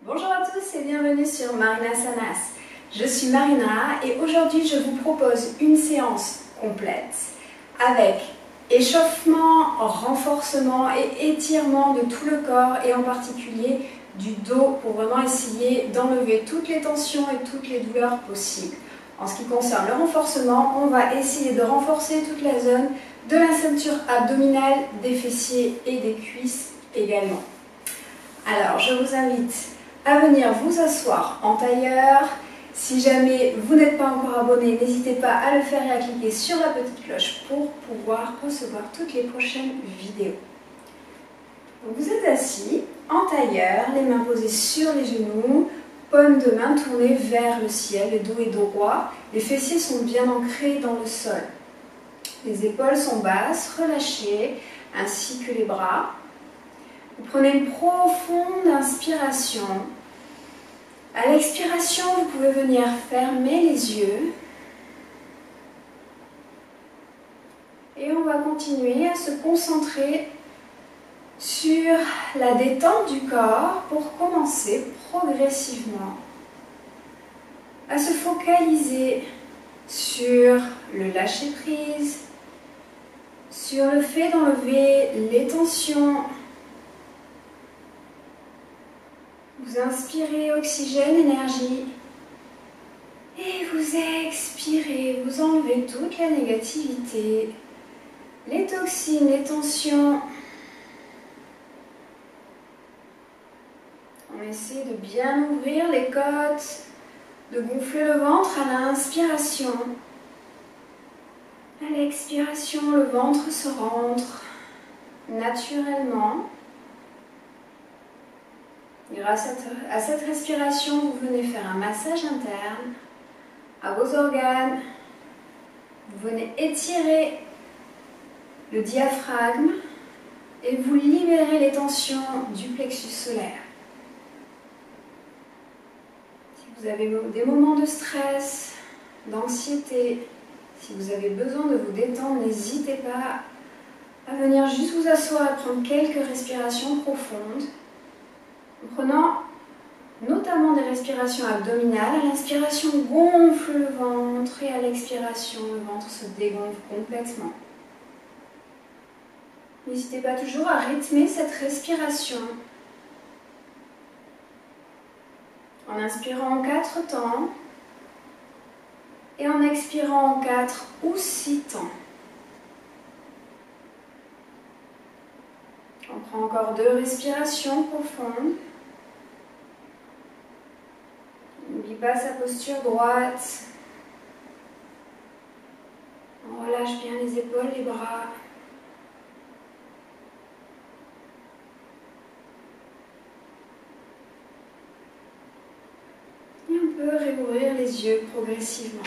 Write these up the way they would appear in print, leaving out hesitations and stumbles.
Bonjour à tous et bienvenue sur Marinasanas. Je suis Marina et aujourd'hui je vous propose une séance complète avec échauffement, renforcement et étirement de tout le corps et en particulier du dos pour vraiment essayer d'enlever toutes les tensions et toutes les douleurs possibles. En ce qui concerne le renforcement, on va essayer de renforcer toute la zone de la ceinture abdominale, des fessiers et des cuisses également. Alors je vous invite à venir vous asseoir en tailleur. Si jamais vous n'êtes pas encore abonné, n'hésitez pas à le faire et à cliquer sur la petite cloche pour pouvoir recevoir toutes les prochaines vidéos. Donc vous êtes assis en tailleur, les mains posées sur les genoux, paume de main tournée vers le ciel, le dos est droit, les fessiers sont bien ancrés dans le sol. Les épaules sont basses, relâchées, ainsi que les bras. Vous prenez une profonde inspiration. À l'expiration, vous pouvez venir fermer les yeux. Et on va continuer à se concentrer sur la détente du corps pour commencer progressivement à se focaliser sur le lâcher-prise, sur le fait d'enlever les tensions. Vous inspirez oxygène, énergie, et vous expirez, vous enlevez toute la négativité, les toxines, les tensions. On essaie de bien ouvrir les côtes, de gonfler le ventre à l'inspiration. À l'expiration, le ventre se rentre naturellement. Grâce à cette respiration, vous venez faire un massage interne à vos organes. Vous venez étirer le diaphragme et vous libérez les tensions du plexus solaire. Si vous avez des moments de stress, d'anxiété, si vous avez besoin de vous détendre, n'hésitez pas à venir juste vous asseoir et prendre quelques respirations profondes. En prenant notamment des respirations abdominales, à l'inspiration gonfle le ventre et à l'expiration le ventre se dégonfle complètement. N'hésitez pas toujours à rythmer cette respiration en inspirant en 4 temps et en expirant en 4 ou 6 temps. On prend encore 2 respirations profondes. N'oublie pas sa posture droite. On relâche bien les épaules, les bras. Et on peut réouvrir les yeux progressivement.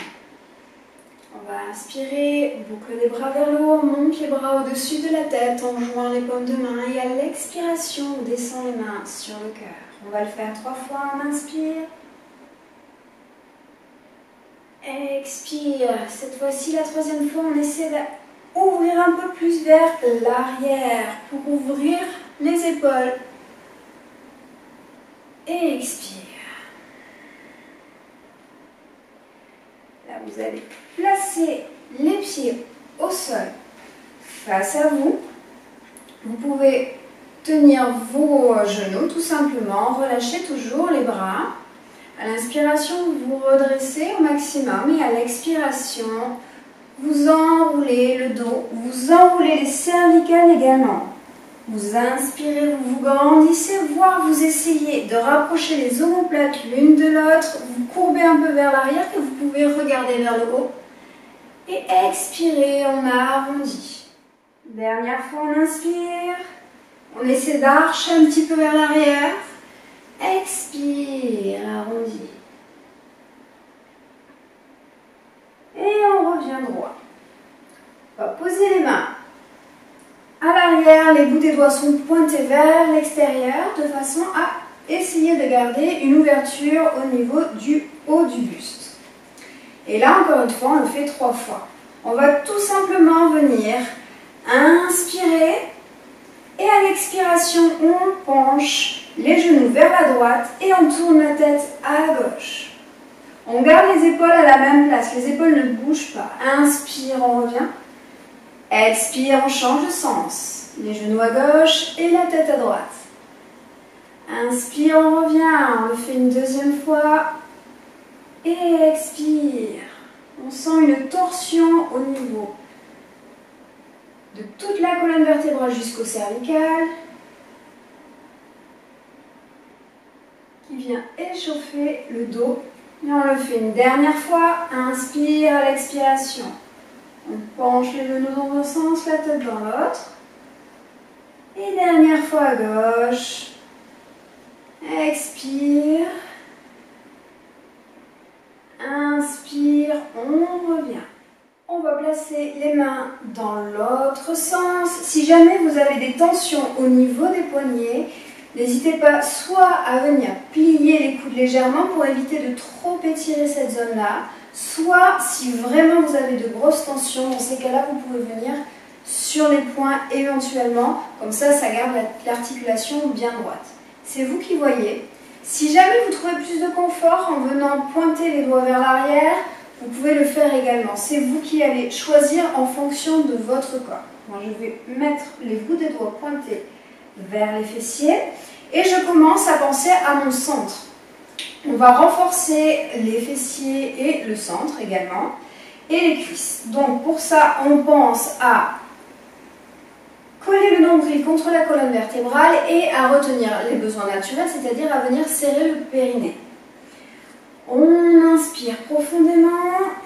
On va inspirer, boucle des bras vers le haut, on monte les bras au-dessus de la tête en joignant les paumes de main. Et à l'expiration, on descend les mains sur le cœur. On va le faire 3 fois. On inspire. Expire. Cette fois-ci, la 3e fois, on essaie d'ouvrir un peu plus vers l'arrière pour ouvrir les épaules. Et expire. Là, vous allez placer les pieds au sol face à vous. Vous pouvez tenir vos genoux tout simplement. Relâchez toujours les bras. À l'inspiration, vous vous redressez au maximum et à l'expiration, vous enroulez le dos, vous enroulez les cervicales également. Vous inspirez, vous vous grandissez, voire vous essayez de rapprocher les omoplates l'une de l'autre. Vous courbez un peu vers l'arrière et vous pouvez regarder vers le haut. Et expirez, on arrondit. Dernière fois, on inspire. On essaie d'archer un petit peu vers l'arrière. Expire, arrondi. Et on revient droit. On va poser les mains à l'arrière, les bouts des doigts sont pointés vers l'extérieur de façon à essayer de garder une ouverture au niveau du haut du buste. Et là, encore une fois, on le fait 3 fois. On va tout simplement venir inspirer et à l'expiration, on penche les genoux vers la droite et on tourne la tête à la gauche. On garde les épaules à la même place, les épaules ne bougent pas. Inspire, on revient. Expire, on change de sens. Les genoux à gauche et la tête à droite. Inspire, on revient. On le fait une deuxième fois. Et expire. On sent une torsion au niveau de toute la colonne vertébrale jusqu'au cervical, qui vient échauffer le dos. Et on le fait une dernière fois. Inspire à l'expiration. On penche les genoux dans un sens, la tête dans l'autre. Et dernière fois à gauche. Expire. Inspire, on revient. On va placer les mains dans l'autre sens. Si jamais vous avez des tensions au niveau des poignets, n'hésitez pas soit à venir plier les coudes légèrement pour éviter de trop étirer cette zone-là, soit si vraiment vous avez de grosses tensions, dans ces cas-là, vous pouvez venir sur les poings éventuellement, comme ça, ça garde l'articulation bien droite. C'est vous qui voyez. Si jamais vous trouvez plus de confort en venant pointer les doigts vers l'arrière, vous pouvez le faire également. C'est vous qui allez choisir en fonction de votre corps. Moi, je vais mettre les bouts des doigts pointés vers les fessiers et je commence à penser à mon centre. On va renforcer les fessiers et le centre également et les cuisses. Donc pour ça, on pense à coller le nombril contre la colonne vertébrale et à retenir les besoins naturels, c'est-à-dire à venir serrer le périnée. On inspire profondément,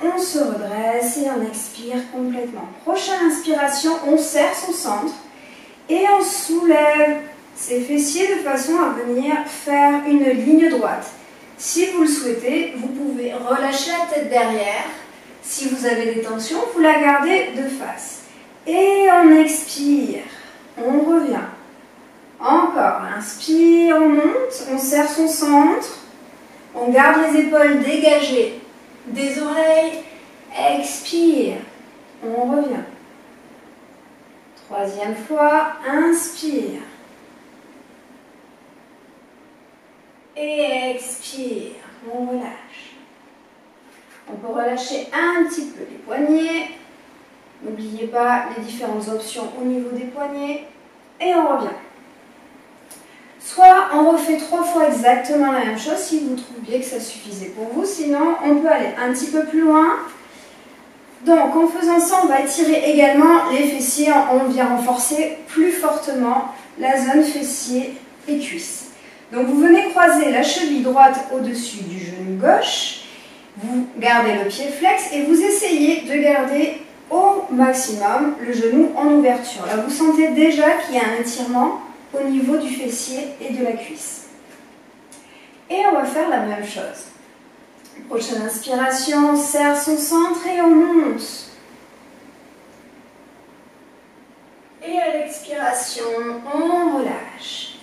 on se redresse et on expire complètement. Prochaine inspiration, on serre son centre et on soulève ses fessiers de façon à venir faire une ligne droite. Si vous le souhaitez, vous pouvez relâcher la tête derrière. Si vous avez des tensions, vous la gardez de face. Et on expire, on revient. Encore, inspire, on monte, on serre son centre. On garde les épaules dégagées des oreilles. Expire, on revient. Troisième fois, inspire. Et expire, on relâche. On peut relâcher un petit peu les poignets. N'oubliez pas les différentes options au niveau des poignets. Et on revient. Soit on refait 3 fois exactement la même chose si vous trouviez que ça suffisait pour vous. Sinon, on peut aller un petit peu plus loin. Donc, en faisant ça, on va étirer également les fessiers. On vient renforcer plus fortement la zone fessier et cuisses. Donc, vous venez croiser la cheville droite au-dessus du genou gauche. Vous gardez le pied flex et vous essayez de garder au maximum le genou en ouverture. Là, vous sentez déjà qu'il y a un étirement au niveau du fessier et de la cuisse. Et on va faire la même chose. Prochaine inspiration, on serre son centre et on monte. Et à l'expiration, on relâche.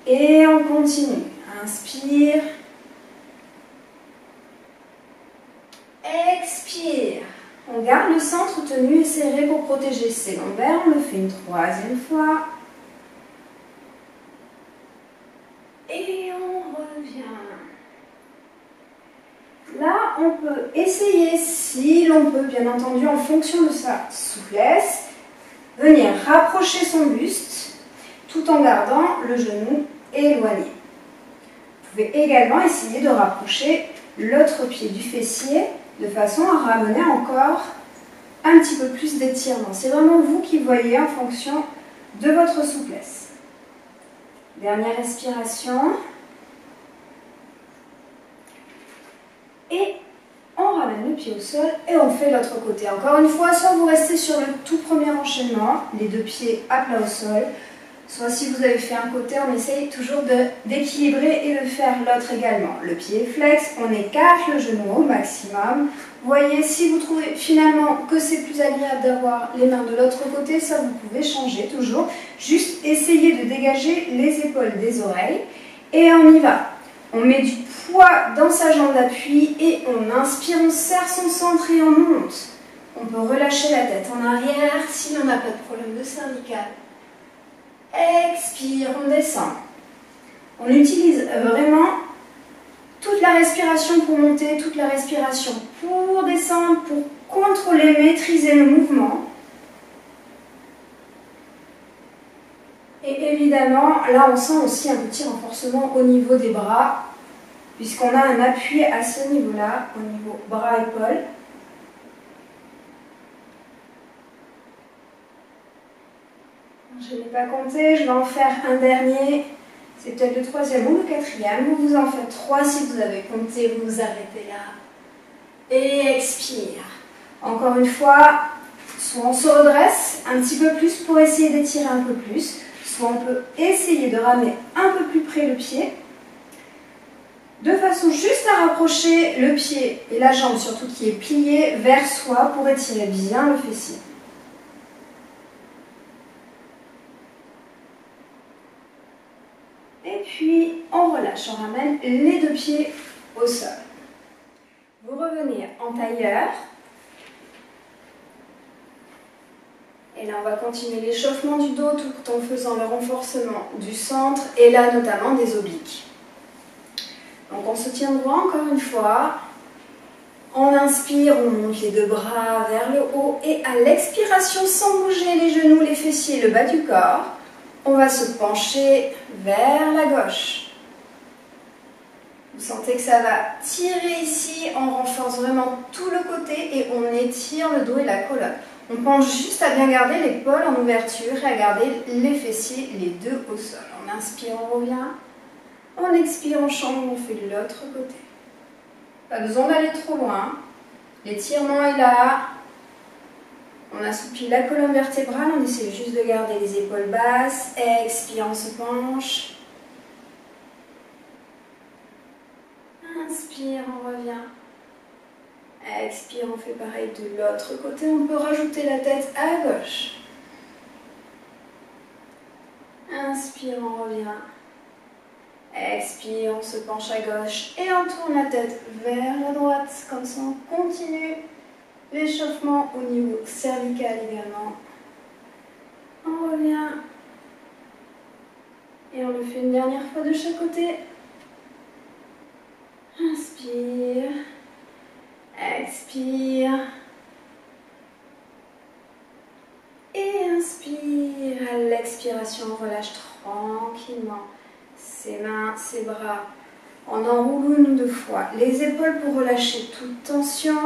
Et on continue. Inspire. Expire. On garde le centre tenu et serré pour protéger ses lombaires. On le fait une 3e fois. Et on revient. Là, on peut essayer, si l'on peut, bien entendu, en fonction de sa souplesse, venir rapprocher son buste tout en gardant le genou éloigné. Vous pouvez également essayer de rapprocher l'autre pied du fessier de façon à ramener encore un petit peu plus d'étirement. C'est vraiment vous qui voyez en fonction de votre souplesse. Dernière respiration. Et on ramène le pied au sol et on fait l'autre côté. Encore une fois, soit vous restez sur le tout premier enchaînement, les 2 pieds à plat au sol, soit si vous avez fait un côté, on essaye toujours d'équilibrer et de faire l'autre également. Le pied est flex, on écarte le genou au maximum. Vous voyez, si vous trouvez finalement que c'est plus agréable d'avoir les mains de l'autre côté, ça vous pouvez changer toujours. Juste essayer de dégager les épaules des oreilles et on y va. On met du poids dans sa jambe d'appui et on inspire, on serre son centre et on monte. On peut relâcher la tête en arrière si on n'a pas de problème de cervical. Expire, on descend. On utilise vraiment toute la respiration pour monter, toute la respiration pour descendre, pour contrôler, maîtriser le mouvement. Et évidemment, là on sent aussi un petit renforcement au niveau des bras, puisqu'on a un appui à ce niveau-là, au niveau bras-épaules. Je n'ai pas compté, je vais en faire un dernier. C'est peut-être le troisième ou le quatrième. Vous en faites 3 si vous avez compté, vous vous arrêtez là. Et expire. Encore une fois, soit on se redresse un petit peu plus pour essayer d'étirer un peu plus, soit on peut essayer de ramener un peu plus près le pied, de façon juste à rapprocher le pied et la jambe, surtout qui est pliée vers soi pour étirer bien le fessier. Et puis, on relâche, on ramène les 2 pieds au sol. Vous revenez en tailleur. Et là, on va continuer l'échauffement du dos tout en faisant le renforcement du centre et là, notamment des obliques. Donc, on se tient droit encore une fois. On inspire, on monte les 2 bras vers le haut et à l'expiration, sans bouger les genoux, les fessiers, le bas du corps, on va se pencher vers la gauche. Vous sentez que ça va tirer ici, on renforce vraiment tout le côté et on étire le dos et la colonne. On pense juste à bien garder l'épaule en ouverture et à garder les fessiers, les 2 au sol. On inspire, on revient. On expire, on change, on fait de l'autre côté. Pas besoin d'aller trop loin. L'étirement est là. On assouplit la colonne vertébrale, on essaie juste de garder les épaules basses. Expire, on se penche. Inspire, on revient. Expire, on fait pareil de l'autre côté. On peut rajouter la tête à gauche. Inspire, on revient. Expire, on se penche à gauche et on tourne la tête vers la droite. Comme ça, on continue l'échauffement au niveau cervical également. On revient. Et on le fait une dernière fois de chaque côté. Inspire. Expire. Et inspire. À l'expiration, on relâche tranquillement ses mains, ses bras. On enroule 1 ou 2 fois les épaules pour relâcher toute tension.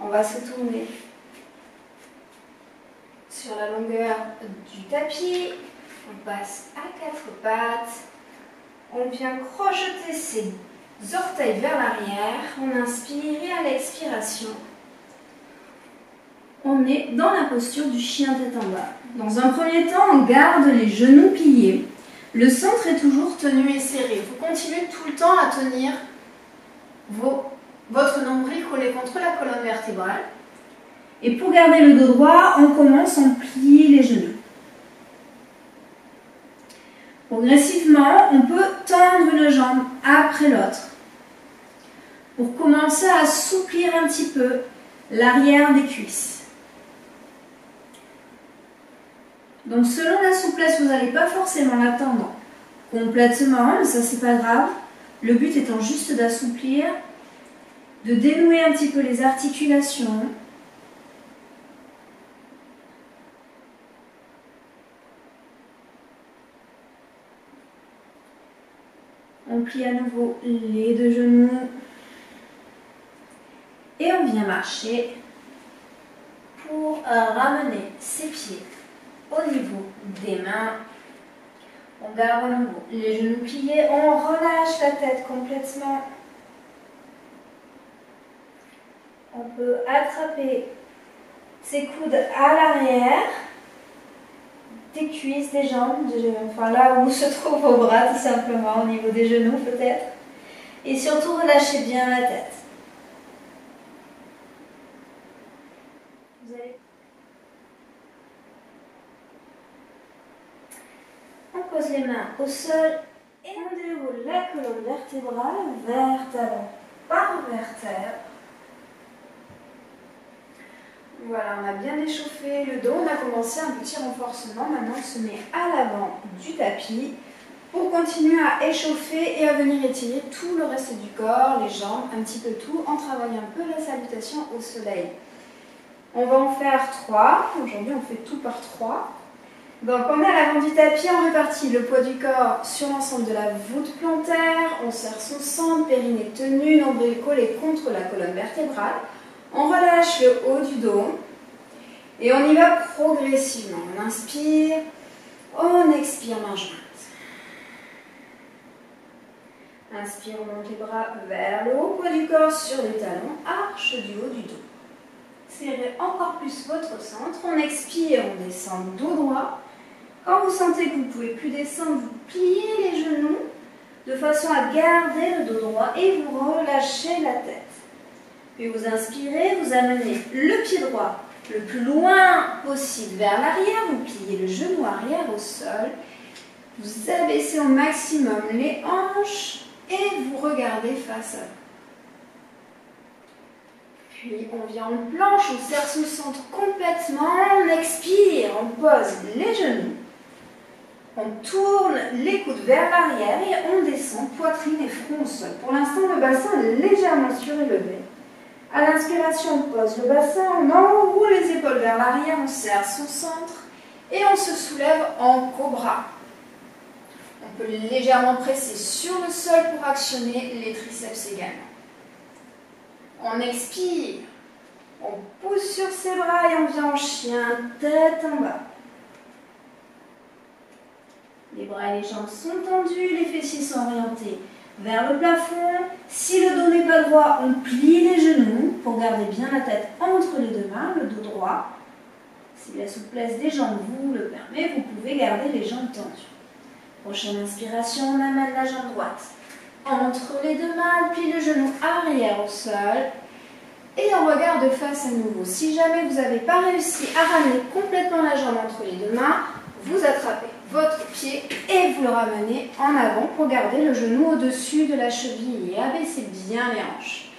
On va se tourner sur la longueur du tapis. On passe à 4 pattes. On vient crocheter ses orteils vers l'arrière. On inspire et à l'expiration, on est dans la posture du chien tête en bas. Dans un premier temps, on garde les genoux pliés. Le centre est toujours tenu et serré. Vous continuez tout le temps à tenir votre nombril collé contre la colonne vertébrale. Et pour garder le dos droit, on commence, on plie les genoux. Progressivement, on peut tendre une jambe après l'autre pour commencer à assouplir un petit peu l'arrière des cuisses. Donc selon la souplesse, vous n'allez pas forcément l'attendre complètement, mais ça c'est pas grave. Le but étant juste d'assouplir, de dénouer un petit peu les articulations. On plie à nouveau les 2 genoux et on vient marcher pour ramener ses pieds au niveau des mains. On garde à nouveau les genoux pliés, on relâche la tête complètement. On peut attraper ses coudes à l'arrière, des cuisses, des jambes, enfin là où se trouvent vos bras tout simplement, au niveau des genoux peut-être. Et surtout relâchez bien la tête. Vous allez... On pose les mains au sol et on déroule la colonne vertébrale vers talon par vertèbre. Voilà, on a bien échauffé le dos, on a commencé un petit renforcement. Maintenant, on se met à l'avant du tapis. pour continuer à échauffer et à venir étirer tout le reste du corps, les jambes, un petit peu tout, en travaillant un peu la salutation au soleil. On va en faire 3. Aujourd'hui, on fait tout par 3. Donc, on est à l'avant du tapis, on répartit le poids du corps sur l'ensemble de la voûte plantaire. On serre son centre, périnée tenu, nombril collé contre la colonne vertébrale. On relâche le haut du dos. Et on y va progressivement. On inspire, on expire, main jointe. Inspire, on monte les bras vers le haut, poids du corps sur les talons, arche du haut du dos. Serrez encore plus votre centre. On expire, on descend dos droit. Quand vous sentez que vous ne pouvez plus descendre, vous pliez les genoux de façon à garder le dos droit et vous relâchez la tête. Puis vous inspirez, vous amenez le pied droit le plus loin possible vers l'arrière, vous pliez le genou arrière au sol, vous abaissez au maximum les hanches et vous regardez face à vous. Puis on vient en planche, on serre son centre complètement, on expire, on pose les genoux, on tourne les coudes vers l'arrière et on descend poitrine et front au sol. Pour l'instant, le bassin est légèrement surélevé. À l'inspiration, on pose le bassin, on enroule les épaules vers l'arrière, on serre son centre et on se soulève en cobra. On peut légèrement presser sur le sol pour actionner les triceps également. On expire, on pousse sur ses bras et on vient en chien, tête en bas. Les bras et les jambes sont tendus, les fessiers sont orientés vers le plafond. Si le dos n'est pas droit, on plie les genoux pour garder bien la tête entre les deux mains, le dos droit. Si la souplesse des jambes vous le permet, vous pouvez garder les jambes tendues. Prochaine inspiration, on amène la jambe droite entre les deux mains, on plie le genou arrière au sol et on regarde face à nouveau. Si jamais vous n'avez pas réussi à ramener complètement la jambe entre les deux mains, vous attrapez votre pied et vous le ramenez en avant pour garder le genou au-dessus de la cheville et abaisser bien les hanches.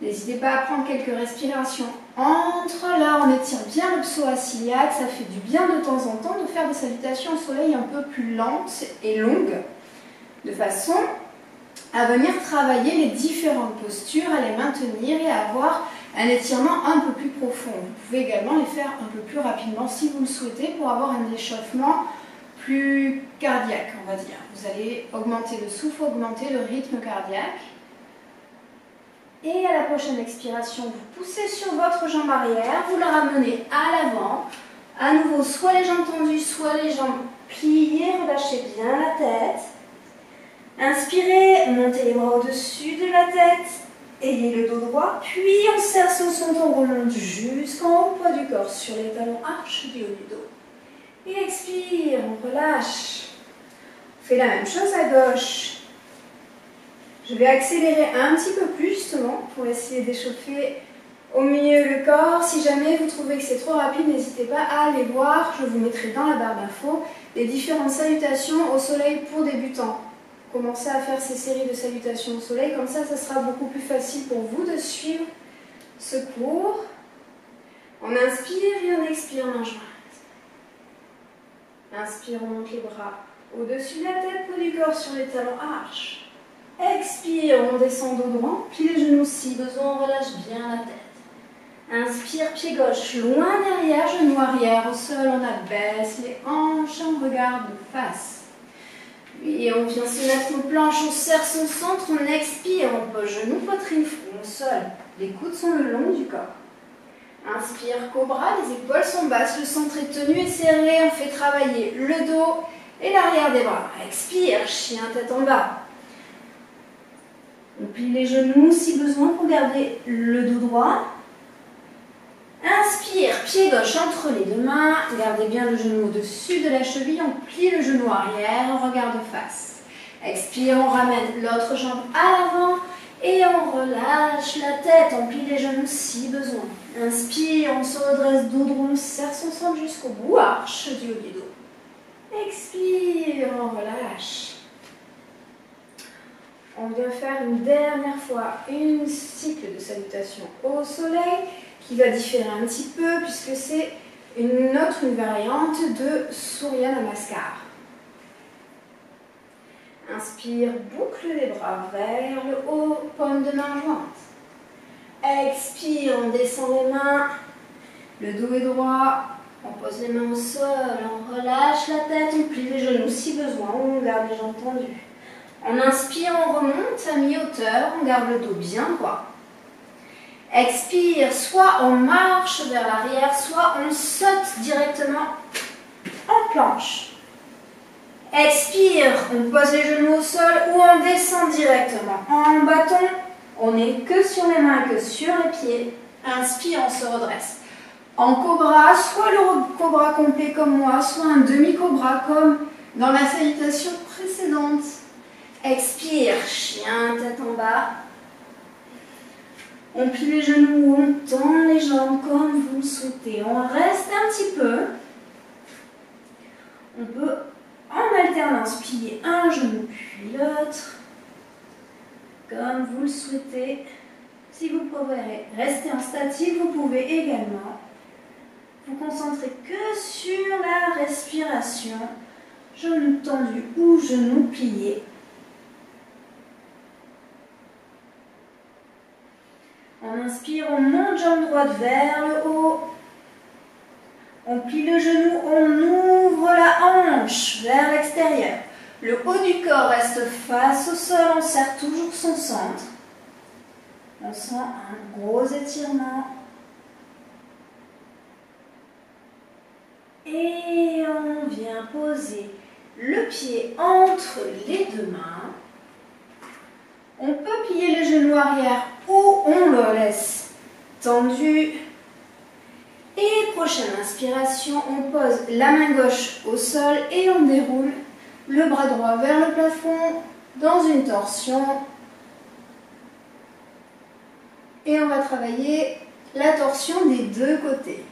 N'hésitez pas à prendre quelques respirations entre là, on étire bien le psoas iliaque, ça fait du bien de temps en temps de faire des salutations au soleil un peu plus lentes et longues, de façon à venir travailler les différentes postures, à les maintenir et à avoir un étirement un peu plus profond. Vous pouvez également les faire un peu plus rapidement si vous le souhaitez pour avoir un échauffement plus cardiaque, on va dire. Vous allez augmenter le souffle, augmenter le rythme cardiaque. Et à la prochaine expiration, vous poussez sur votre jambe arrière, vous la ramenez à l'avant. À nouveau, soit les jambes tendues, soit les jambes pliées, relâchez bien la tête. Inspirez, montez les bras au-dessus de la tête, ayez le dos droit, puis on serre son centre, on remonte jusqu'en haut, poids du corps sur les talons, arche du haut du dos. Et expire, on relâche. On fait la même chose à gauche. Je vais accélérer un petit peu plus justement pour essayer d'échauffer au milieu le corps. Si jamais vous trouvez que c'est trop rapide, n'hésitez pas à aller voir. Je vous mettrai dans la barre d'infos les différentes salutations au soleil pour débutants. Commencez à faire ces séries de salutations au soleil, comme ça sera beaucoup plus facile pour vous de suivre ce cours. On inspire et on expire, main jointe. Inspire, on monte les bras au-dessus de la tête, poids du corps sur les talons, arche. Expire, on descend dos droit, plie les genoux si besoin, on relâche bien la tête. Inspire, pied gauche, loin derrière, genou arrière au sol, on abaisse les hanches, on regarde de face. Puis on vient se mettre en planche, on serre son centre, on expire, on pose genou, poitrine, front au sol. Les coudes sont le long du corps. Inspire, cobra, les épaules sont basses, le centre est tenu et serré, on fait travailler le dos et l'arrière des bras. Expire, chien, tête en bas. On plie les genoux si besoin pour garder le dos droit. Inspire, pied gauche entre les deux mains, gardez bien le genou au-dessus de la cheville, on plie le genou arrière, on regarde face. Expire, on ramène l'autre jambe à l'avant et on relâche la tête, on plie les genoux si besoin. Inspire, on se redresse dos droit, on serre son centre jusqu'au bout, arche du haut du dos. Expire, on relâche. On vient faire une dernière fois une cycle de salutation au soleil qui va différer un petit peu puisque c'est une variante de Surya Namaskar. Inspire, boucle les bras vers le haut, paume de main jointe. Expire, on descend les mains, le dos est droit, on pose les mains au sol, on relâche la tête, on plie les genoux si besoin, on garde les jambes tendues. On inspire, on remonte à mi-hauteur, on garde le dos bien droit. Expire, soit on marche vers l'arrière, soit on saute directement en planche. Expire, on pose les genoux au sol ou on descend directement en bâton. On n'est que sur les mains, que sur les pieds. Inspire, on se redresse. En cobra, soit le cobra complet comme moi, soit un demi-cobra comme dans la salutation précédente. Expire, chien, tête en bas. On plie les genoux, on tend les jambes comme vous le souhaitez. On reste un petit peu. On peut en alternance plier un genou puis l'autre, comme vous le souhaitez. Si vous préférez rester en statique, vous pouvez également vous concentrer que sur la respiration, genou tendu ou genou plié. On inspire, on monte jambe droite vers le haut. On plie le genou, on ouvre la hanche vers l'extérieur. Le haut du corps reste face au sol, on serre toujours son centre. On sent un gros étirement. Et on vient poser le pied entre les deux mains. On peut plier les genoux arrière ou on le laisse tendu. Et prochaine inspiration, on pose la main gauche au sol et on déroule le bras droit vers le plafond dans une torsion. Et on va travailler la torsion des deux côtés.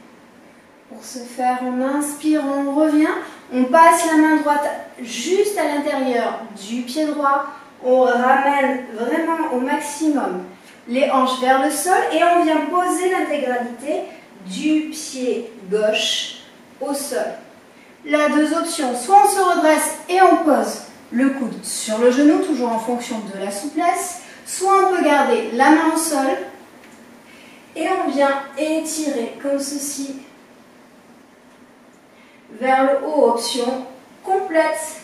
Pour ce faire, on inspire, on revient, on passe la main droite juste à l'intérieur du pied droit, on ramène vraiment au maximum les hanches vers le sol et on vient poser l'intégralité du pied gauche au sol. Là, deux options, soit on se redresse et on pose le coude sur le genou, toujours en fonction de la souplesse, soit on peut garder la main au sol et on vient étirer comme ceci vers le haut, option complète.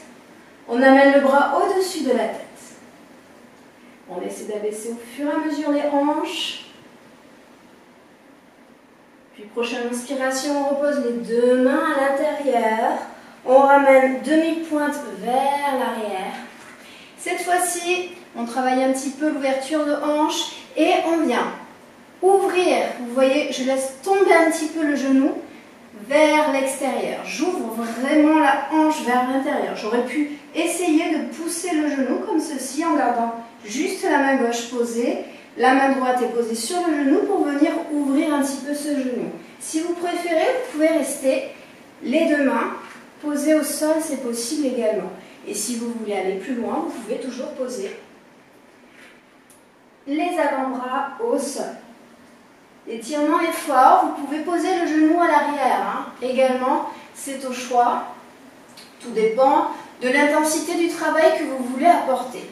On amène le bras au-dessus de la tête. On essaie d'abaisser au fur et à mesure les hanches. Puis prochaine inspiration, on repose les deux mains à l'intérieur. On ramène demi-pointe vers l'arrière. Cette fois-ci, on travaille un petit peu l'ouverture de hanche et on vient ouvrir. Vous voyez, je laisse tomber un petit peu le genou vers l'extérieur. J'ouvre vraiment la hanche vers l'intérieur. J'aurais pu essayer de pousser le genou comme ceci en gardant juste la main gauche posée. La main droite est posée sur le genou pour venir ouvrir un petit peu ce genou. Si vous préférez, vous pouvez rester les deux mains posées au sol, c'est possible également. Et si vous voulez aller plus loin, vous pouvez toujours poser les avant-bras au sol. L'étirement est fort, vous pouvez poser le genou à l'arrière. Également, c'est au choix. Tout dépend de l'intensité du travail que vous voulez apporter.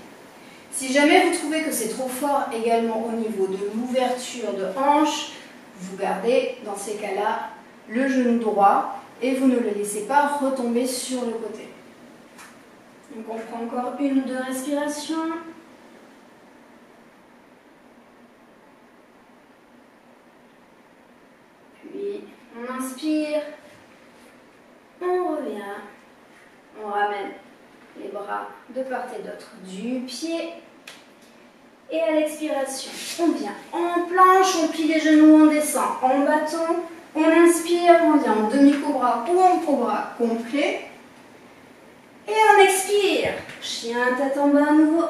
Si jamais vous trouvez que c'est trop fort également au niveau de l'ouverture de hanche, vous gardez dans ces cas-là le genou droit et vous ne le laissez pas retomber sur le côté. Donc on prend encore une ou deux respirations. Puis on inspire, on revient, on ramène les bras de part et d'autre du pied. Et à l'expiration, on vient en planche, on plie les genoux, on descend en bâton, on inspire, on vient en demi-cobra ou en cobra complet. Et on expire, chien tête en bas à nouveau,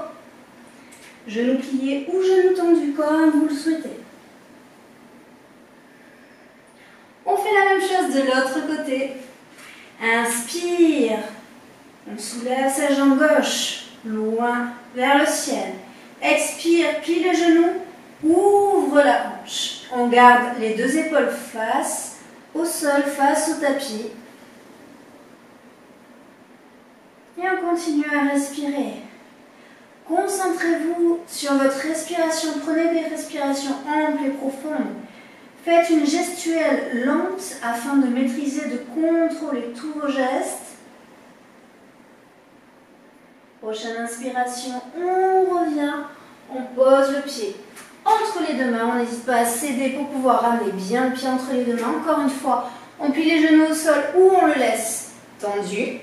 genou plié ou genou tendu comme vous le souhaitez. On fait la même chose de l'autre côté. Inspire, on soulève sa jambe gauche, loin vers le ciel. Expire, plie le genou, ouvre la hanche. On garde les deux épaules face au sol, face au tapis. Et on continue à respirer. Concentrez-vous sur votre respiration. Prenez des respirations amples et profondes. Faites une gestuelle lente afin de maîtriser, de contrôler tous vos gestes. Prochaine inspiration, on revient, on pose le pied entre les deux mains. On n'hésite pas à céder pour pouvoir ramener bien le pied entre les deux mains. Encore une fois, on plie les genoux au sol ou on le laisse tendu.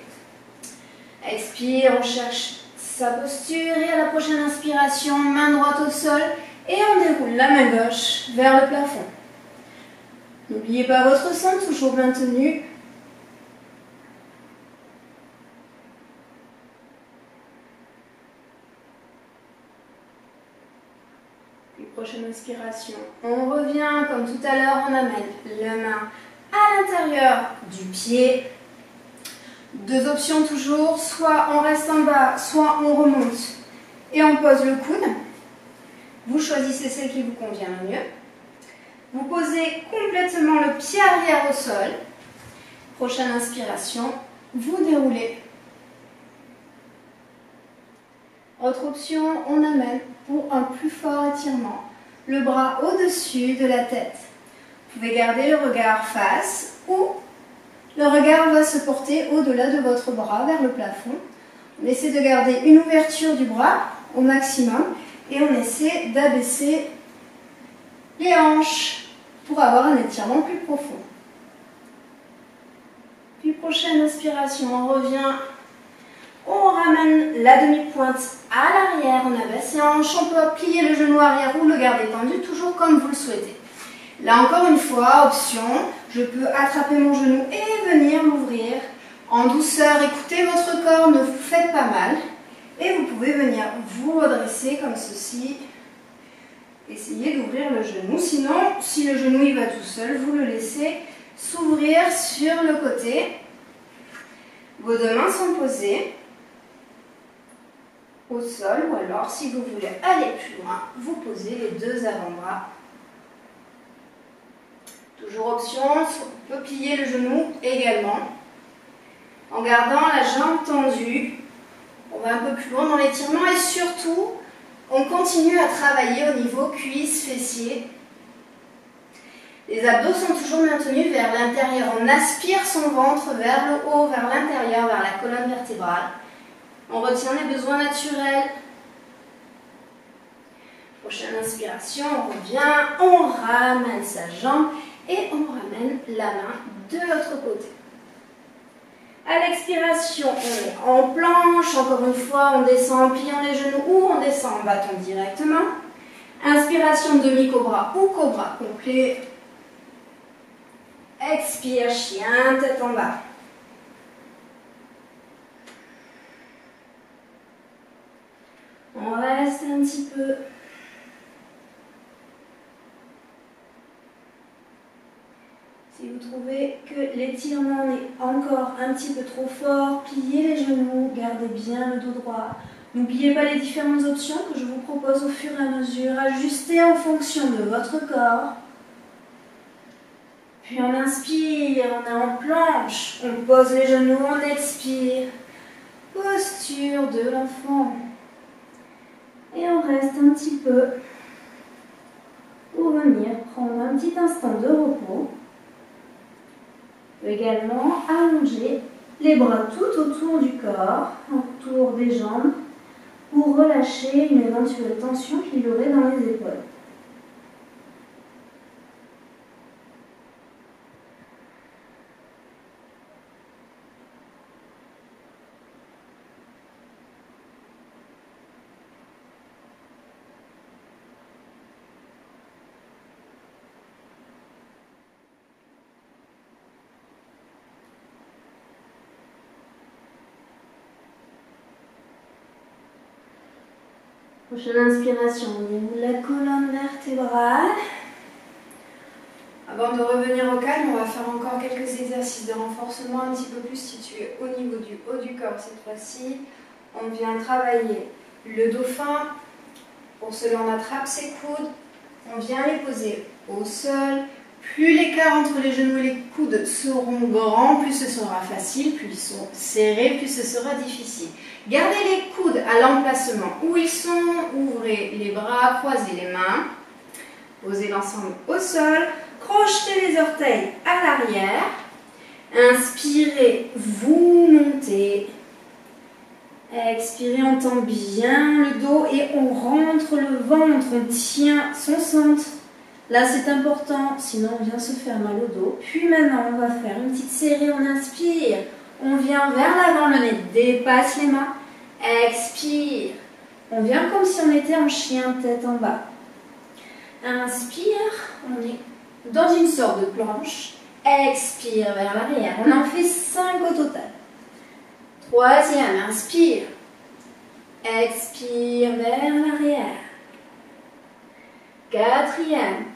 Expire, on cherche sa posture et à la prochaine inspiration, main droite au sol et on déroule la main gauche vers le plafond. N'oubliez pas votre centre, toujours maintenu. Puis prochaine inspiration, on revient comme tout à l'heure, on amène la main à l'intérieur du pied. Deux options toujours, soit on reste en bas, soit on remonte et on pose le coude. Vous choisissez celle qui vous convient le mieux. Vous posez complètement le pied arrière au sol. Prochaine inspiration, vous déroulez. Autre option, on amène pour un plus fort étirement le bras au-dessus de la tête. Vous pouvez garder le regard face ou le regard va se porter au-delà de votre bras vers le plafond. On essaie de garder une ouverture du bras au maximum et on essaie d'abaisser les hanches pour avoir un étirement plus profond. Puis prochaine inspiration, on revient, on ramène la demi-pointe à l'arrière, on abaisse les hanches, on peut plier le genou arrière ou le garder tendu, toujours comme vous le souhaitez. Là encore une fois, option, je peux attraper mon genou et venir m'ouvrir en douceur. Écoutez votre corps, ne vous faites pas mal. Et vous pouvez venir vous redresser comme ceci. Essayez d'ouvrir le genou. Sinon, si le genou il va tout seul, vous le laissez s'ouvrir sur le côté. Vos deux mains sont posées au sol. Ou alors, si vous voulez aller plus loin, vous posez les deux avant-bras. Toujours option, on peut plier le genou également. En gardant la jambe tendue, on va un peu plus loin dans l'étirement et surtout, on continue à travailler au niveau cuisses, fessiers. Les abdos sont toujours maintenus vers l'intérieur. On aspire son ventre vers le haut, vers l'intérieur, vers la colonne vertébrale. On retient les besoins naturels. Prochaine inspiration, on revient, on ramène sa jambe et on ramène la main de l'autre côté. À l'expiration, on est en planche. Encore une fois, on descend en pliant les genoux ou on descend en bâton directement. Inspiration, demi-cobra ou cobra complet. Expire, chien, tête en bas. On reste un petit peu. Si vous trouvez que l'étirement est encore un petit peu trop fort, pliez les genoux, gardez bien le dos droit. N'oubliez pas les différentes options que je vous propose au fur et à mesure. Ajustez en fonction de votre corps. Puis on inspire, on est en planche, on pose les genoux, on expire. Posture de l'enfant. Et on reste un petit peu pour venir prendre un petit instant de repos. Également allonger les bras tout autour du corps, autour des jambes, pour relâcher une éventuelle tension qu'il y aurait dans les épaules. Prochaine inspiration, au niveau de la colonne vertébrale. Avant de revenir au calme, on va faire encore quelques exercices de renforcement un petit peu plus situés au niveau du haut du corps cette fois-ci. On vient travailler le dauphin. Pour cela, on attrape ses coudes. On vient les poser au sol, Plus l'écart entre les genoux et les coudes seront grands, plus ce sera facile, plus ils sont serrés, plus ce sera difficile. Gardez les coudes à l'emplacement où ils sont, ouvrez les bras, croisez les mains, posez l'ensemble au sol, crochetez les orteils à l'arrière, inspirez, vous montez, expirez, on tend bien le dos et on rentre le ventre, on tient son centre. Là, c'est important, sinon on vient se faire mal au dos. Puis maintenant, on va faire une petite série. On inspire, on vient vers l'avant, le nez dépasse les mains. Expire, on vient comme si on était en chien, tête en bas. Inspire, on est dans une sorte de planche. Expire vers l'arrière. On en fait 5 au total. Troisième, inspire. Expire vers l'arrière. Quatrième.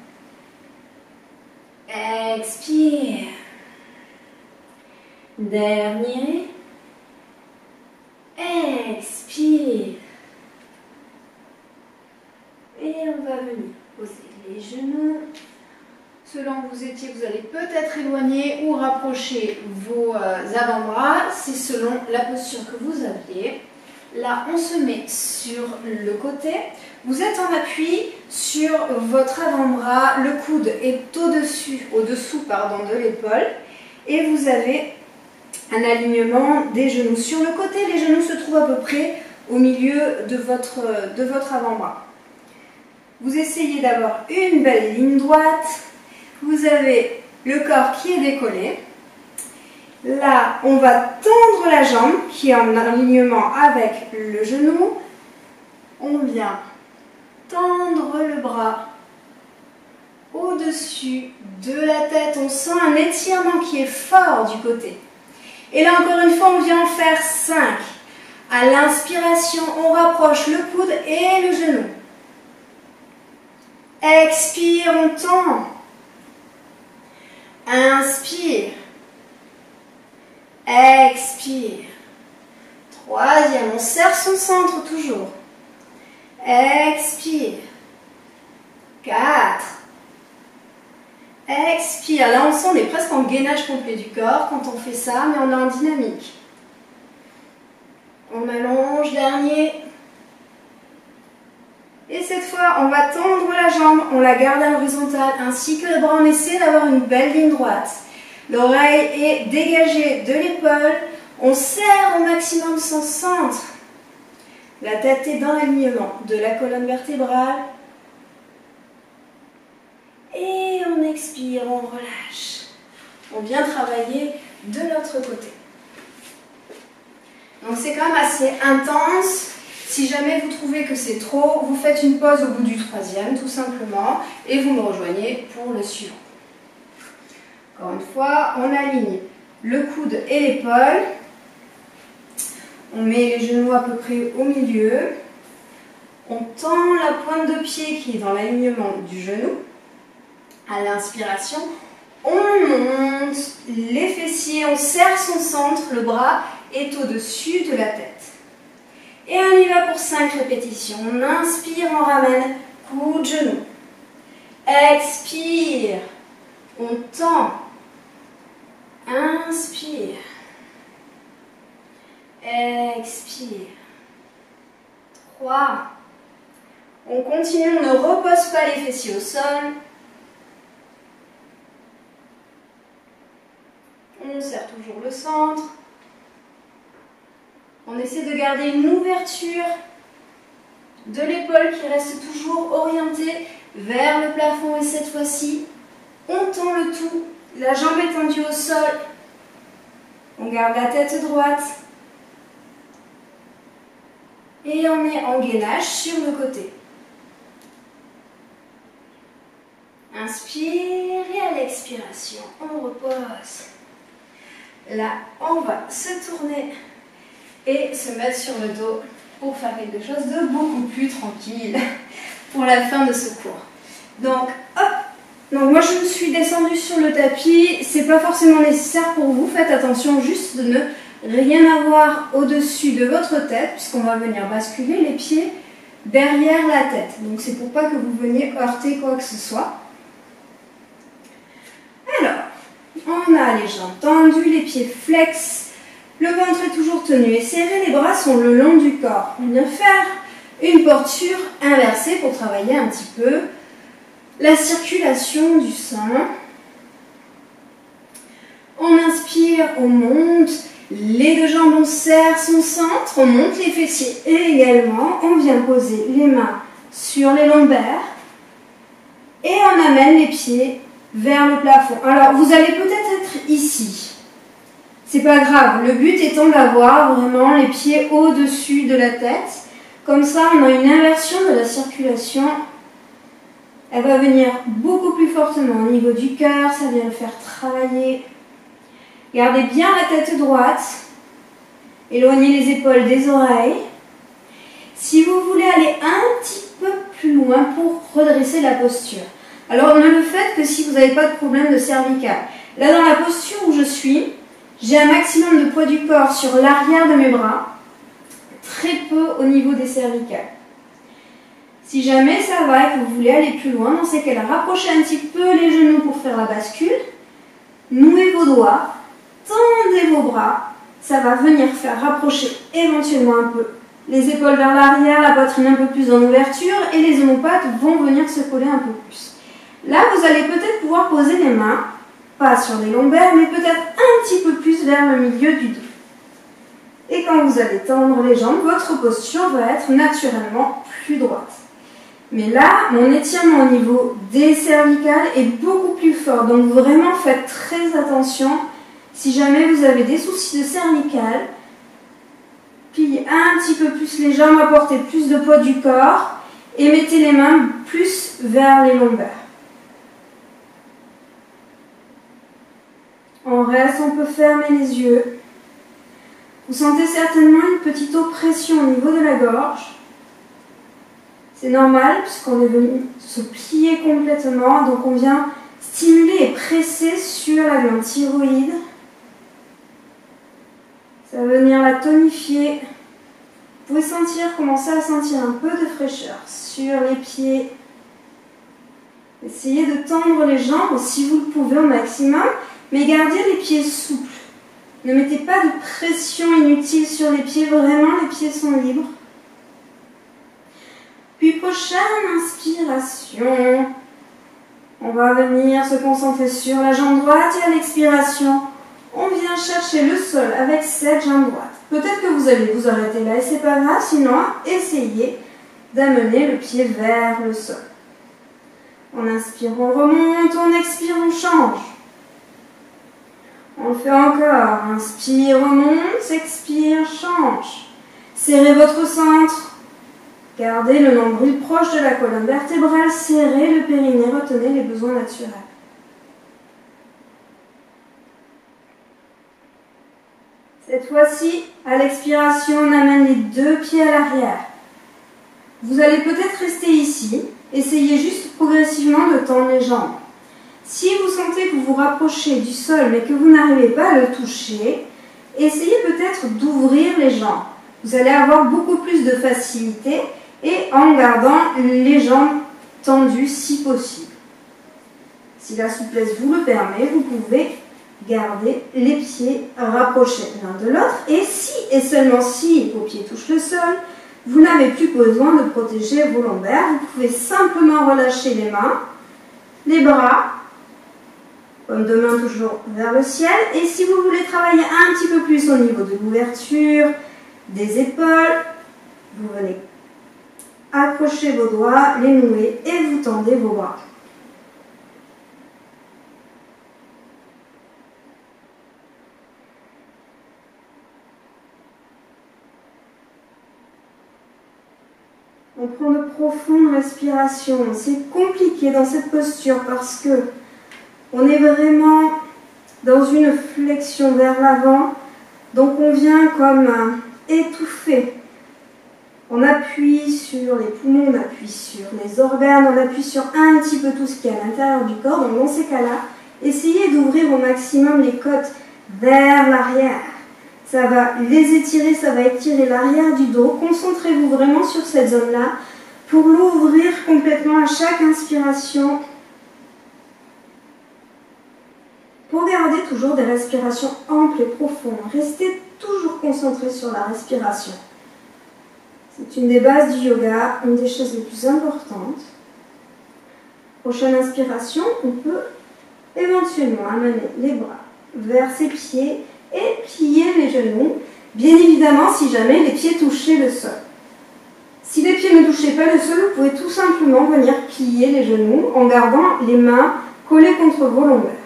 Expire. Dernier. Expire. Et on va venir poser les genoux. Selon où vous étiez, vous allez peut-être éloigner ou rapprocher vos avant-bras. C'est selon la posture que vous aviez. Là, on se met sur le côté. Vous êtes en appui sur votre avant-bras. Le coude est au-dessous de l'épaule. Et vous avez un alignement des genoux. Sur le côté, les genoux se trouvent à peu près au milieu de votre avant-bras. Vous essayez d'avoir une belle ligne droite. Vous avez le corps qui est décollé. Là, on va tendre la jambe qui est en alignement avec le genou. On vient tendre le bras au-dessus de la tête. On sent un étirement qui est fort du côté. Et là, encore une fois, on vient en faire 5. À l'inspiration, on rapproche le coude et le genou. Expire, on tend. Inspire. Expire. Troisième, on serre son centre toujours. Expire. 4. Expire. Là, on sent on est presque en gainage complet du corps quand on fait ça, mais on est en dynamique. On allonge, dernier. Et cette fois, on va tendre la jambe, on la garde à l'horizontale, ainsi que le bras, on essaie d'avoir une belle ligne droite. L'oreille est dégagée de l'épaule, on serre au maximum son centre. La tête est dans l'alignement de la colonne vertébrale. Et on expire, on relâche. On vient travailler de l'autre côté. Donc c'est quand même assez intense. Si jamais vous trouvez que c'est trop, vous faites une pause au bout du troisième, tout simplement, et vous me rejoignez pour le suivant. Encore une fois, on aligne le coude et l'épaule. On met les genoux à peu près au milieu. On tend la pointe de pied qui est dans l'alignement du genou. À l'inspiration, on monte les fessiers, on serre son centre, le bras est au-dessus de la tête. Et on y va pour 5 répétitions. On inspire, on ramène, coude, genou. Expire, on tend. Inspire. Expire. 3. On continue, on ne repose pas les fessiers au sol. On serre toujours le centre. On essaie de garder une ouverture de l'épaule qui reste toujours orientée vers le plafond. Et cette fois-ci, on tend le tout. La jambe est tendue au sol. On garde la tête droite. Et on est en gainage sur le côté. Inspire et à l'expiration, on repose. Là, on va se tourner et se mettre sur le dos pour faire quelque chose de beaucoup plus tranquille pour la fin de ce cours. Donc, hop! Donc moi je me suis descendue sur le tapis, c'est pas forcément nécessaire pour vous, faites attention juste de ne rien avoir au-dessus de votre tête, puisqu'on va venir basculer les pieds derrière la tête. Donc c'est pour pas que vous veniez heurter quoi que ce soit. On a les jambes tendues, les pieds flex, le ventre est toujours tenu et serré, les bras sont le long du corps. On vient faire une posture inversée pour travailler un petit peu la circulation du sang. On inspire, on monte, les deux jambes, on serre son centre, on monte les fessiers également, on vient poser les mains sur les lombaires et on amène les pieds vers le plafond. Alors, vous allez peut-être être ici. C'est pas grave, le but étant d'avoir vraiment les pieds au-dessus de la tête. Comme ça, on a une inversion de la circulation. Elle va venir beaucoup plus fortement au niveau du cœur, ça vient le faire travailler. Gardez bien la tête droite. Éloignez les épaules des oreilles. Si vous voulez aller un petit peu plus loin pour redresser la posture, alors ne le faites que si vous n'avez pas de problème de cervical. Là, dans la posture où je suis, j'ai un maximum de poids du corps sur l'arrière de mes bras, très peu au niveau des cervicales. Si jamais ça va et que vous voulez aller plus loin, dans ces cas-là, rapprochez un petit peu les genoux pour faire la bascule, nouez vos doigts, tendez vos bras, ça va venir faire rapprocher éventuellement un peu les épaules vers l'arrière, la poitrine un peu plus en ouverture et les omoplates vont venir se coller un peu plus. Là, vous allez peut-être pouvoir poser les mains, pas sur les lombaires, mais peut-être un petit peu plus vers le milieu du dos. Et quand vous allez tendre les jambes, votre posture va être naturellement plus droite. Mais là, mon étirement au niveau des cervicales est beaucoup plus fort. Donc vraiment, faites très attention. Si jamais vous avez des soucis de cervicales, pliez un petit peu plus les jambes, apportez plus de poids du corps et mettez les mains plus vers les lombaires. On reste, on peut fermer les yeux. Vous sentez certainement une petite oppression au niveau de la gorge. C'est normal puisqu'on est venu se plier complètement, donc on vient stimuler et presser sur la glande thyroïde. Ça va venir la tonifier. Vous pouvez commencer à sentir un peu de fraîcheur sur les pieds. Essayez de tendre les jambes si vous le pouvez au maximum, mais gardez les pieds souples. Ne mettez pas de pression inutile sur les pieds, vraiment les pieds sont libres. Puis prochaine inspiration, on va venir se concentrer sur la jambe droite et à l'expiration, on vient chercher le sol avec cette jambe droite. Peut-être que vous allez vous arrêter là et c'est pas grave, sinon essayez d'amener le pied vers le sol. On inspire, on remonte, on expire, on change. On le fait encore. Inspire, remonte, expire, change. Serrez votre centre. Gardez le nombril proche de la colonne vertébrale. Serrez le périnée. Retenez les besoins naturels. Cette fois-ci, à l'expiration, on amène les deux pieds à l'arrière. Vous allez peut-être rester ici. Essayez juste progressivement de tendre les jambes. Si vous sentez que vous vous rapprochez du sol mais que vous n'arrivez pas à le toucher, essayez peut-être d'ouvrir les jambes. Vous allez avoir beaucoup plus de facilité et en gardant les jambes tendues si possible. Si la souplesse vous le permet, vous pouvez garder les pieds rapprochés l'un de l'autre. Et si et seulement si vos pieds touchent le sol, vous n'avez plus besoin de protéger vos lombaires. Vous pouvez simplement relâcher les mains, les bras, comme deux mains toujours vers le ciel. Et si vous voulez travailler un petit peu plus au niveau de l'ouverture, des épaules, vous venez accrocher vos doigts, les nouer et vous tendez vos bras. On prend de profondes respirations. C'est compliqué dans cette posture parce que on est vraiment dans une flexion vers l'avant. Donc on vient comme étouffer. On appuie sur les poumons, on appuie sur les organes, on appuie sur un petit peu tout ce qui est à l'intérieur du corps. Donc dans ces cas-là, essayez d'ouvrir au maximum les côtes vers l'arrière. Ça va les étirer, ça va étirer l'arrière du dos. Concentrez-vous vraiment sur cette zone-là pour l'ouvrir complètement à chaque inspiration. Pour garder toujours des respirations amples et profondes. Restez toujours concentré sur la respiration. C'est une des bases du yoga, une des choses les plus importantes. Prochaine inspiration, on peut éventuellement amener les bras vers ses pieds et plier les genoux. Bien évidemment, si jamais les pieds touchaient le sol. Si les pieds ne touchaient pas le sol, vous pouvez tout simplement venir plier les genoux en gardant les mains collées contre vos lombaires.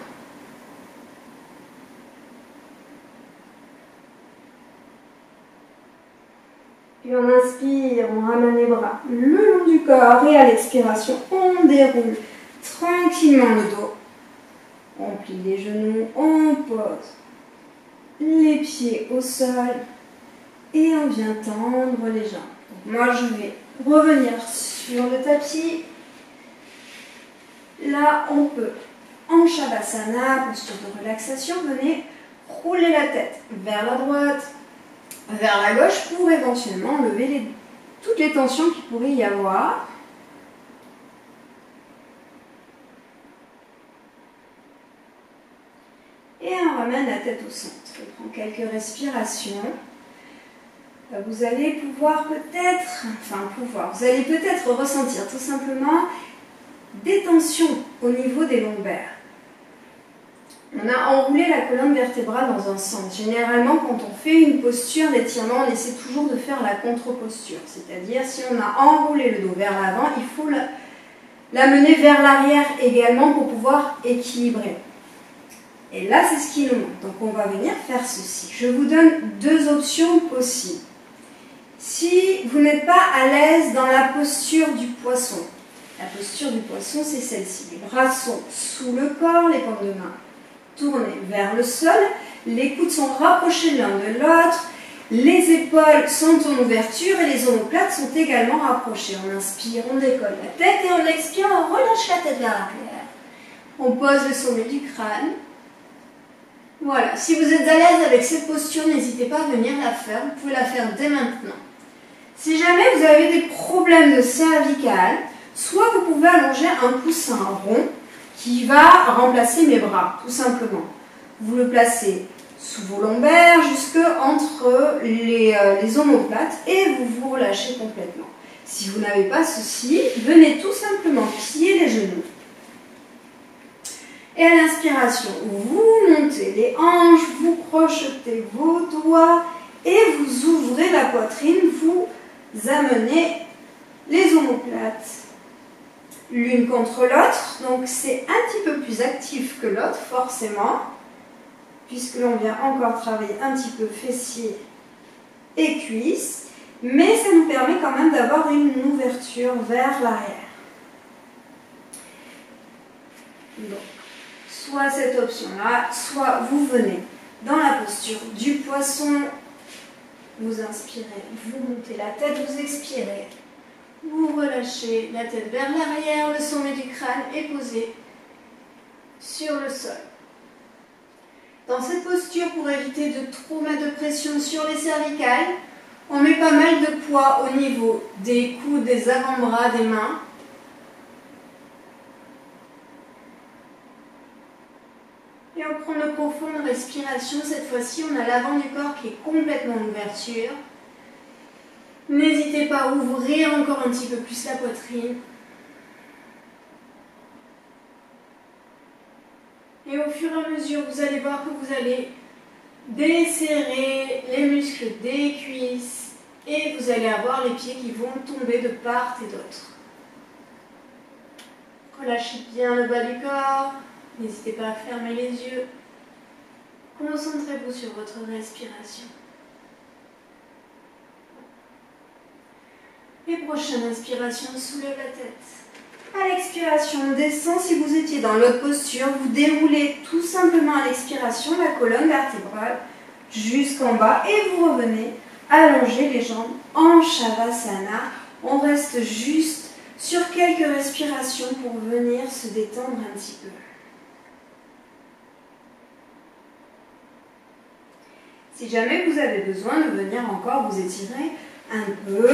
Puis on inspire, on ramène les bras le long du corps et à l'expiration, on déroule tranquillement le dos. On plie les genoux, on pose les pieds au sol et on vient tendre les jambes. Donc moi je vais revenir sur le tapis. Là on peut, en Shavasana, posture de relaxation, venez rouler la tête vers la droite, vers la gauche pour éventuellement lever toutes les tensions qu'il pourrait y avoir. Et on ramène la tête au centre. On prend quelques respirations. Vous allez pouvoir peut-être, vous allez peut-être ressentir tout simplement des tensions au niveau des lombaires. On a enroulé la colonne vertébrale dans un sens. Généralement, quand on fait une posture d'étirement, on essaie toujours de faire la contre-posture. C'est-à-dire, si on a enroulé le dos vers l'avant, il faut l'amener vers l'arrière également pour pouvoir équilibrer. Et là, c'est ce qui nous manque. Donc, on va venir faire ceci. Je vous donne deux options possibles. Si vous n'êtes pas à l'aise dans la posture du poisson, la posture du poisson, c'est celle-ci. Les bras sont sous le corps, les paumes de main tournées vers le sol, les coudes sont rapprochés l'un de l'autre, les épaules sont en ouverture et les omoplates sont également rapprochées. On inspire, on décolle la tête et on expire, on relâche la tête vers l'arrière. On pose le sommet du crâne. Voilà, si vous êtes à l'aise avec cette posture, n'hésitez pas à venir la faire, vous pouvez la faire dès maintenant. Si jamais vous avez des problèmes de cervicale, soit vous pouvez allonger un coussin rond qui va remplacer mes bras, tout simplement. Vous le placez sous vos lombaires, jusque entre les omoplates et vous vous relâchez complètement. Si vous n'avez pas ceci, venez tout simplement plier les genoux. Et à l'inspiration, vous montez les hanches, vous crochetez vos doigts et vous ouvrez la poitrine, vous amenez les omoplates l'une contre l'autre. Donc c'est un petit peu plus actif que l'autre, forcément, puisque l'on vient encore travailler un petit peu fessiers et cuisses, mais ça nous permet quand même d'avoir une ouverture vers l'arrière. Donc, soit cette option-là, soit vous venez dans la posture du poisson, vous inspirez, vous montez la tête, vous expirez, vous relâchez la tête vers l'arrière, le sommet du crâne est posé sur le sol. Dans cette posture, pour éviter de trop mettre de pression sur les cervicales, on met pas mal de poids au niveau des coudes, des avant-bras, des mains. Et on prend de profondes respirations. Cette fois-ci, on a l'avant du corps qui est complètement en ouverture. N'hésitez pas à ouvrir encore un petit peu plus la poitrine. Et au fur et à mesure, vous allez voir que vous allez desserrer les muscles des cuisses et vous allez avoir les pieds qui vont tomber de part et d'autre. Relâchez bien le bas du corps. N'hésitez pas à fermer les yeux. Concentrez-vous sur votre respiration. Et prochaine inspiration, soulève la tête. À l'expiration, on descend. Si vous étiez dans l'autre posture, vous déroulez tout simplement à l'expiration la colonne vertébrale jusqu'en bas et vous revenez allonger les jambes en Shavasana. On reste juste sur quelques respirations pour venir se détendre un petit peu. Si jamais vous avez besoin de venir encore vous étirer un peu,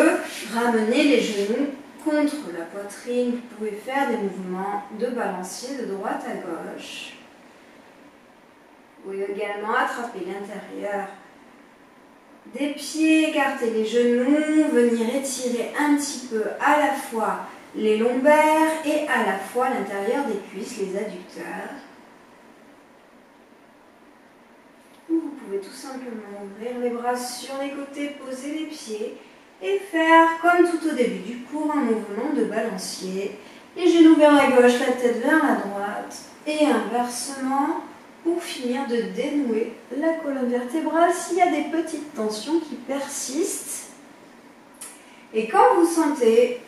ramenez les genoux contre la poitrine. Vous pouvez faire des mouvements de balancier de droite à gauche. Vous pouvez également attraper l'intérieur des pieds, écarter les genoux, venir étirer un petit peu à la fois les lombaires et à la fois l'intérieur des cuisses, les adducteurs. Vous pouvez tout simplement ouvrir les bras sur les côtés, poser les pieds et faire comme tout au début du cours un mouvement de balancier. Les genoux vers la gauche, la tête vers la droite et inversement pour finir de dénouer la colonne vertébrale s'il y a des petites tensions qui persistent. Et quand vous sentez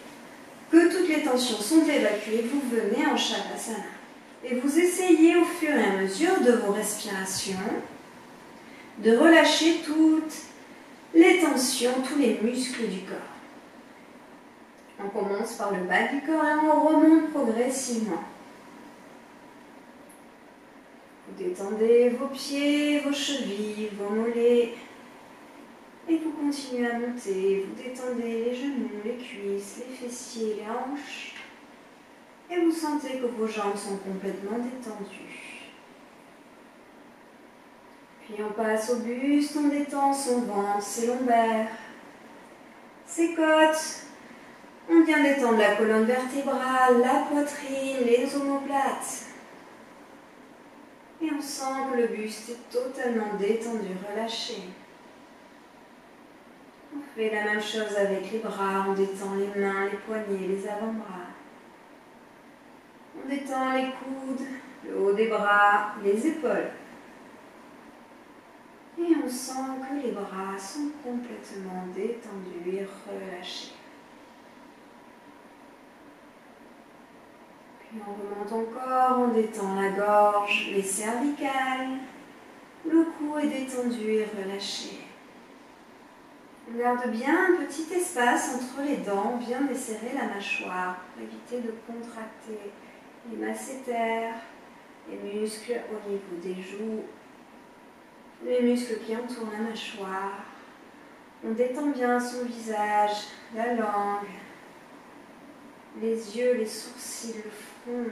que toutes les tensions sont évacuées, vous venez en Shavasana et vous essayez au fur et à mesure de vos respirations de relâcher toutes les tensions, tous les muscles du corps. On commence par le bas du corps et on remonte progressivement. Vous détendez vos pieds, vos chevilles, vos mollets et vous continuez à monter. Vous détendez les genoux, les cuisses, les fessiers, les hanches et vous sentez que vos jambes sont complètement détendues. Puis on passe au buste, on détend son ventre, ses lombaires, ses côtes. On vient détendre la colonne vertébrale, la poitrine, les omoplates. Et on sent que le buste est totalement détendu, relâché. On fait la même chose avec les bras, on détend les mains, les poignets, les avant-bras. On détend les coudes, le haut des bras, les épaules. Et on sent que les bras sont complètement détendus et relâchés. Puis on remonte encore, on détend la gorge, les cervicales. Le cou est détendu et relâché. On garde bien un petit espace entre les dents, on vient desserrer la mâchoire pour éviter de contracter les masséters, les muscles au niveau des joues, les muscles qui entourent la mâchoire. On détend bien son visage, la langue, les yeux, les sourcils, le front.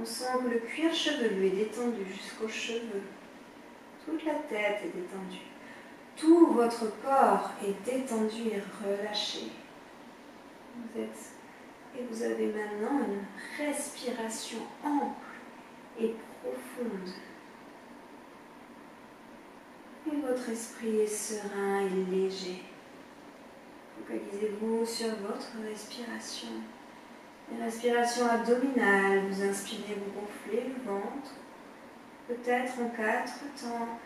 On sent que le cuir chevelu est détendu jusqu'aux cheveux. Toute la tête est détendue. Tout votre corps est détendu et relâché. Vous avez maintenant une respiration ample et profonde. Et votre esprit est serein et léger. Focalisez-vous sur votre respiration. Une respiration abdominale, vous inspirez, vous gonflez le ventre, peut-être en 4 temps.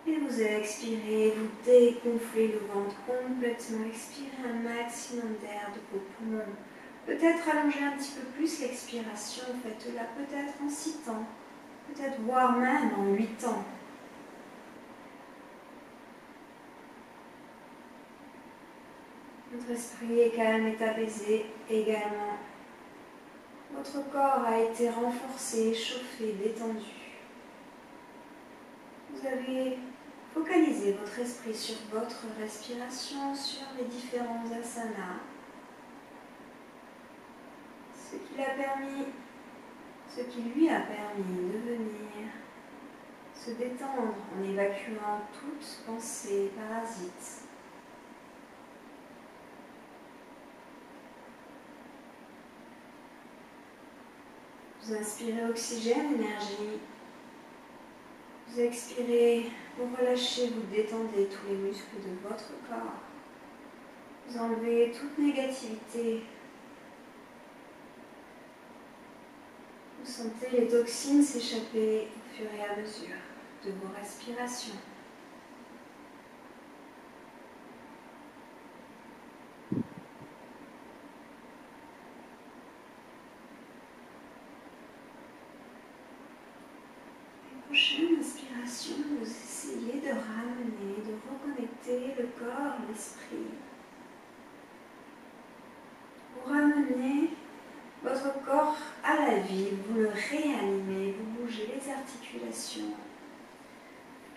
Et vous expirez, vous dégonflez le ventre complètement, expirez un maximum d'air de vos poumons. Peut-être allonger un petit peu plus l'expiration, faites-la peut-être en 6 temps, peut-être voire même en 8 temps. Votre esprit est calme et apaisé également. Votre corps a été renforcé, chauffé, détendu. Vous avez focalisé votre esprit sur votre respiration, sur les différents asanas. Ce qui lui a permis de venir se détendre en évacuant toute pensée parasite. Vous inspirez oxygène, énergie. Vous expirez, vous relâchez, vous détendez tous les muscles de votre corps. Vous enlevez toute négativité. Vous sentez les toxines s'échapper au fur et à mesure de vos respirations. Prochaine inspiration, vous essayez de ramener, de reconnecter le corps, l'esprit. Vous ramenez votre corps à la vie, vous le réanimez, vous bougez les articulations.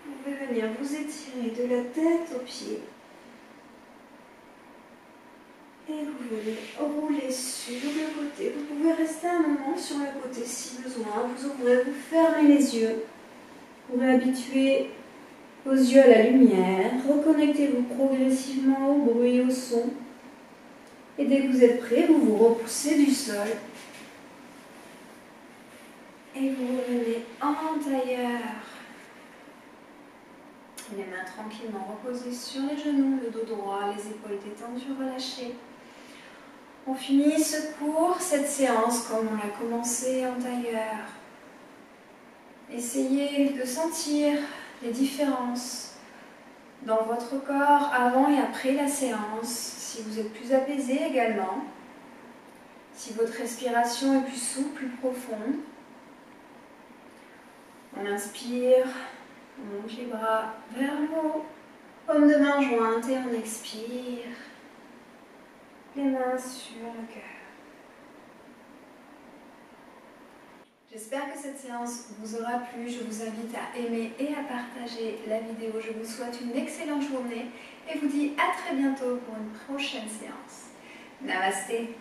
Vous pouvez venir vous étirer de la tête aux pieds. Et vous venez rouler sur le côté. Vous pouvez rester un moment sur le côté si besoin. Vous ouvrez, vous fermez les yeux. Vous réhabituez vos yeux à la lumière. Reconnectez-vous progressivement au bruit, au son. Et dès que vous êtes prêt, vous vous repoussez du sol. Et vous revenez en tailleur. Les mains tranquillement reposées sur les genoux, le dos droit, les épaules détendues, relâchées. On finit ce cours, cette séance, comme on l'a commencé en tailleur. Essayez de sentir les différences dans votre corps avant et après la séance, si vous êtes plus apaisé également, si votre respiration est plus souple, plus profonde. On inspire, on monte les bras vers le haut, paume de main jointe et on expire, les mains sur le cœur. J'espère que cette séance vous aura plu. Je vous invite à aimer et à partager la vidéo. Je vous souhaite une excellente journée et vous dis à très bientôt pour une prochaine séance. Namasté.